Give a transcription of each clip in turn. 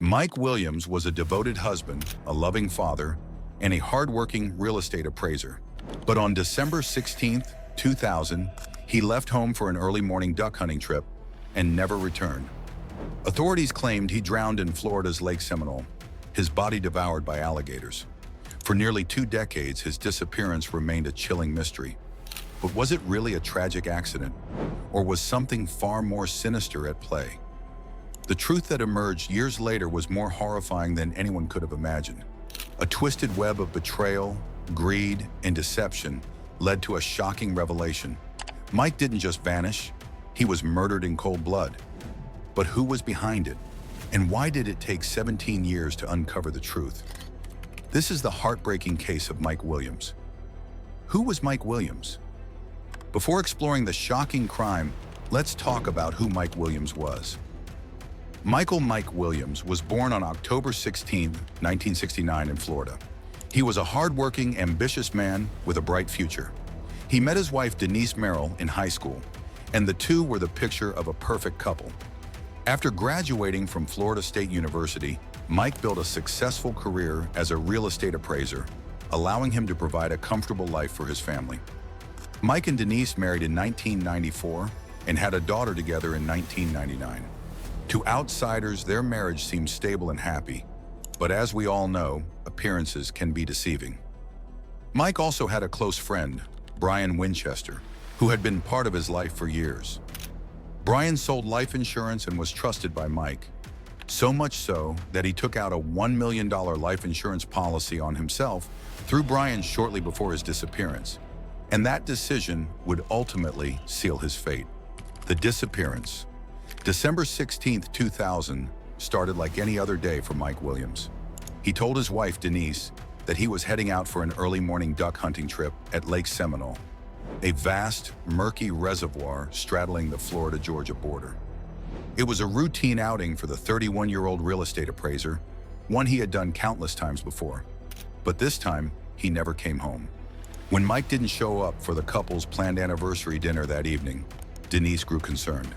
Mike Williams was a devoted husband, a loving father, and a hardworking real estate appraiser. But on December 16, 2000, he left home for an early morning duck hunting trip and never returned. Authorities claimed he drowned in Florida's Lake Seminole, his body devoured by alligators. For nearly 2 decades, his disappearance remained a chilling mystery. But was it really a tragic accident, or was something far more sinister at play? The truth that emerged years later was more horrifying than anyone could have imagined. A twisted web of betrayal, greed, and deception led to a shocking revelation. Mike didn't just vanish, he was murdered in cold blood. But who was behind it? And why did it take 17 years to uncover the truth? This is the heartbreaking case of Mike Williams. Who was Mike Williams? Before exploring the shocking crime, let's talk about who Mike Williams was. Mike Williams was born on October 16, 1969 in Florida. He was a hardworking, ambitious man with a bright future. He met his wife Denise Merrill in high school, and the two were the picture of a perfect couple. After graduating from Florida State University, Mike built a successful career as a real estate appraiser, allowing him to provide a comfortable life for his family. Mike and Denise married in 1994 and had a daughter together in 1999. To outsiders, their marriage seemed stable and happy, but as we all know, appearances can be deceiving. Mike also had a close friend, Brian Winchester, who had been part of his life for years. Brian sold life insurance and was trusted by Mike, so much so that he took out a $1 million life insurance policy on himself through Brian shortly before his disappearance. And that decision would ultimately seal his fate. The disappearance. December 16, 2000, started like any other day for Mike Williams. He told his wife, Denise, that he was heading out for an early morning duck hunting trip at Lake Seminole, a vast, murky reservoir straddling the Florida-Georgia border. It was a routine outing for the 31-year-old real estate appraiser, one he had done countless times before. But this time, he never came home. When Mike didn't show up for the couple's planned anniversary dinner that evening, Denise grew concerned.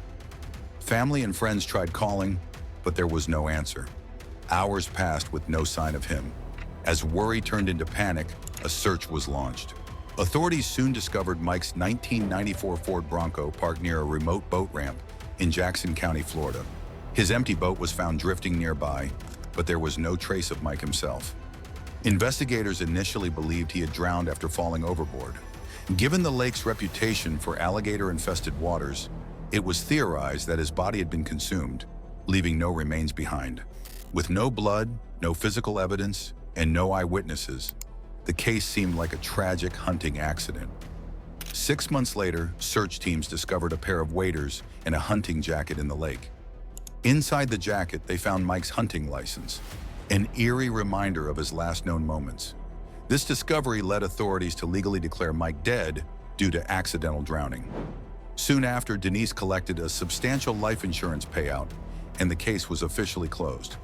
Family and friends tried calling, but there was no answer. Hours passed with no sign of him. As worry turned into panic, a search was launched. Authorities soon discovered Mike's 1994 Ford Bronco parked near a remote boat ramp in Jackson County, Florida. His empty boat was found drifting nearby, but there was no trace of Mike himself. Investigators initially believed he had drowned after falling overboard. Given the lake's reputation for alligator-infested waters, it was theorized that his body had been consumed, leaving no remains behind. With no blood, no physical evidence, and no eyewitnesses, the case seemed like a tragic hunting accident. 6 months later, search teams discovered a pair of waders and a hunting jacket in the lake. Inside the jacket, they found Mike's hunting license, an eerie reminder of his last known moments. This discovery led authorities to legally declare Mike dead due to accidental drowning. Soon after, Denise collected a substantial life insurance payout, and the case was officially closed.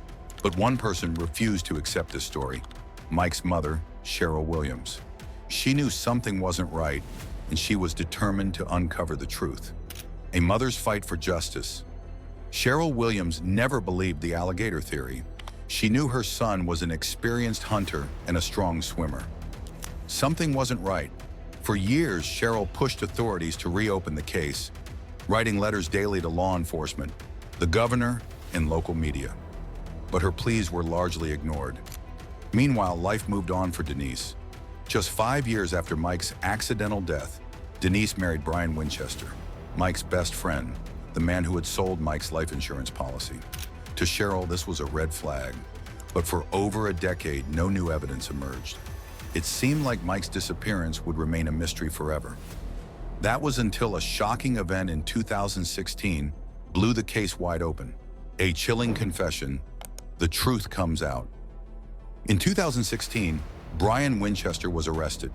But one person refused to accept this story: Mike's mother, Cheryl Williams. She knew something wasn't right, and she was determined to uncover the truth. A mother's fight for justice. Cheryl Williams never believed the alligator theory. She knew her son was an experienced hunter and a strong swimmer. Something wasn't right. For years, Cheryl pushed authorities to reopen the case, writing letters daily to law enforcement, the governor, and local media. But her pleas were largely ignored. Meanwhile, life moved on for Denise. Just 5 years after Mike's accidental death, Denise married Brian Winchester, Mike's best friend, the man who had sold Mike's life insurance policy. To Cheryl, this was a red flag, but for over a decade, no new evidence emerged. It seemed like Mike's disappearance would remain a mystery forever. That was until a shocking event in 2016 blew the case wide open. A chilling confession: the truth comes out. In 2016, Brian Winchester was arrested,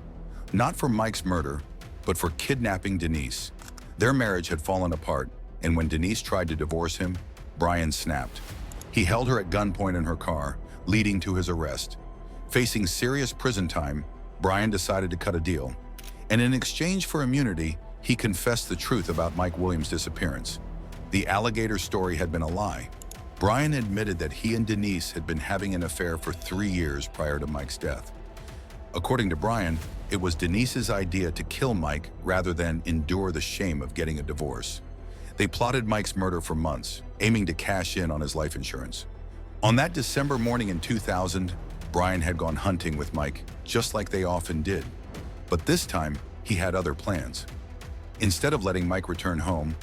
not for Mike's murder, but for kidnapping Denise. Their marriage had fallen apart, and when Denise tried to divorce him, Brian snapped. He held her at gunpoint in her car, leading to his arrest. Facing serious prison time, Brian decided to cut a deal, and in exchange for immunity, he confessed the truth about Mike Williams' disappearance. The alligator story had been a lie. Brian admitted that he and Denise had been having an affair for 3 years prior to Mike's death. According to Brian, it was Denise's idea to kill Mike rather than endure the shame of getting a divorce. They plotted Mike's murder for months, aiming to cash in on his life insurance. On that December morning in 2000, Brian had gone hunting with Mike, just like they often did. But this time, he had other plans. Instead of letting Mike return home,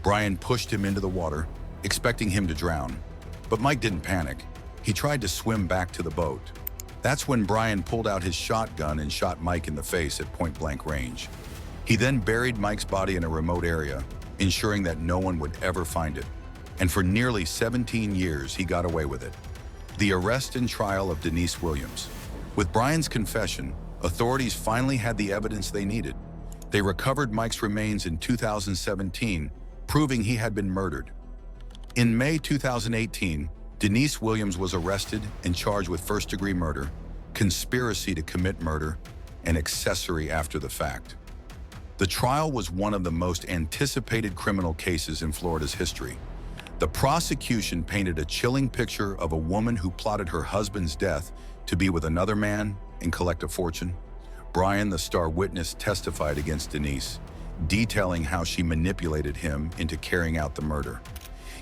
Brian pushed him into the water, expecting him to drown. But Mike didn't panic. He tried to swim back to the boat. That's when Brian pulled out his shotgun and shot Mike in the face at point-blank range. He then buried Mike's body in a remote area, ensuring that no one would ever find it. And for nearly 17 years, he got away with it. The arrest and trial of Denise Williams. With Brian's confession, authorities finally had the evidence they needed. They recovered Mike's remains in 2017, proving he had been murdered. In May 2018, Denise Williams was arrested and charged with first-degree murder, conspiracy to commit murder, and accessory after the fact. The trial was one of the most anticipated criminal cases in Florida's history. The prosecution painted a chilling picture of a woman who plotted her husband's death to be with another man and collect a fortune. Brian, the star witness, testified against Denise, detailing how she manipulated him into carrying out the murder.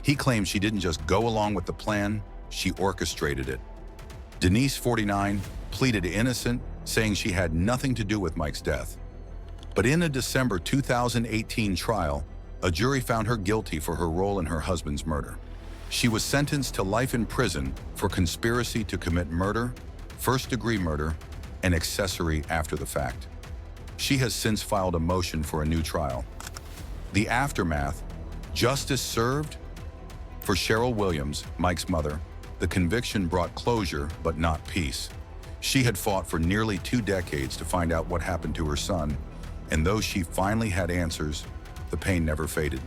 He claimed she didn't just go along with the plan, she orchestrated it. Denise, 49, pleaded innocent, saying she had nothing to do with Mike's death. But in a December 2018 trial, a jury found her guilty for her role in her husband's murder. She was sentenced to life in prison for conspiracy to commit murder, first-degree murder, and accessory after the fact. She has since filed a motion for a new trial. The aftermath: justice served? For Cheryl Williams, Mike's mother, the conviction brought closure but not peace. She had fought for nearly 2 decades to find out what happened to her son, and though she finally had answers, the pain never faded.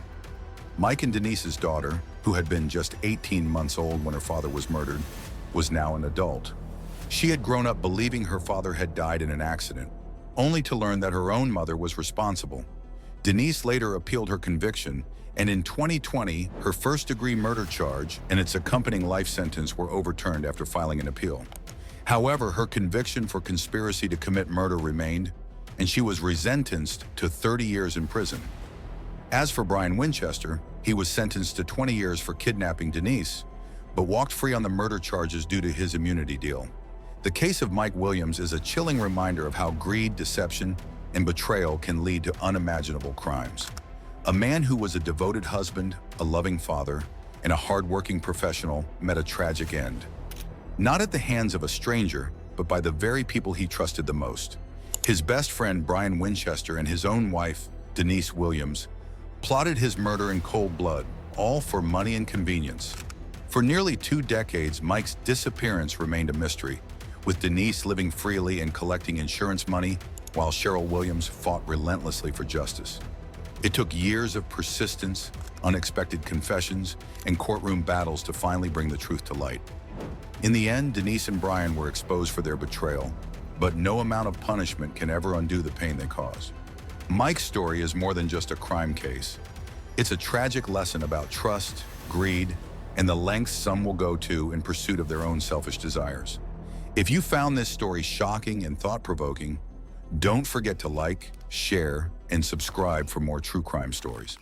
Mike and Denise's daughter, who had been just 18 months old when her father was murdered, was now an adult. She had grown up believing her father had died in an accident, only to learn that her own mother was responsible. Denise later appealed her conviction, and in 2020, her first-degree murder charge and its accompanying life sentence were overturned after filing an appeal. However, her conviction for conspiracy to commit murder remained, and she was resentenced to 30 years in prison. As for Brian Winchester, he was sentenced to 20 years for kidnapping Denise, but walked free on the murder charges due to his immunity deal. The case of Mike Williams is a chilling reminder of how greed, deception, and betrayal can lead to unimaginable crimes. A man who was a devoted husband, a loving father, and a hard-working professional met a tragic end. Not at the hands of a stranger, but by the very people he trusted the most. His best friend, Brian Winchester, and his own wife, Denise Williams, plotted his murder in cold blood, all for money and convenience. For nearly 2 decades, Mike's disappearance remained a mystery, with Denise living freely and collecting insurance money, while Cheryl Williams fought relentlessly for justice. It took years of persistence, unexpected confessions, and courtroom battles to finally bring the truth to light. In the end, Denise and Brian were exposed for their betrayal, but no amount of punishment can ever undo the pain they caused. Mike's story is more than just a crime case. It's a tragic lesson about trust, greed, and the lengths some will go to in pursuit of their own selfish desires. If you found this story shocking and thought-provoking, don't forget to like, share, and subscribe for more true crime stories.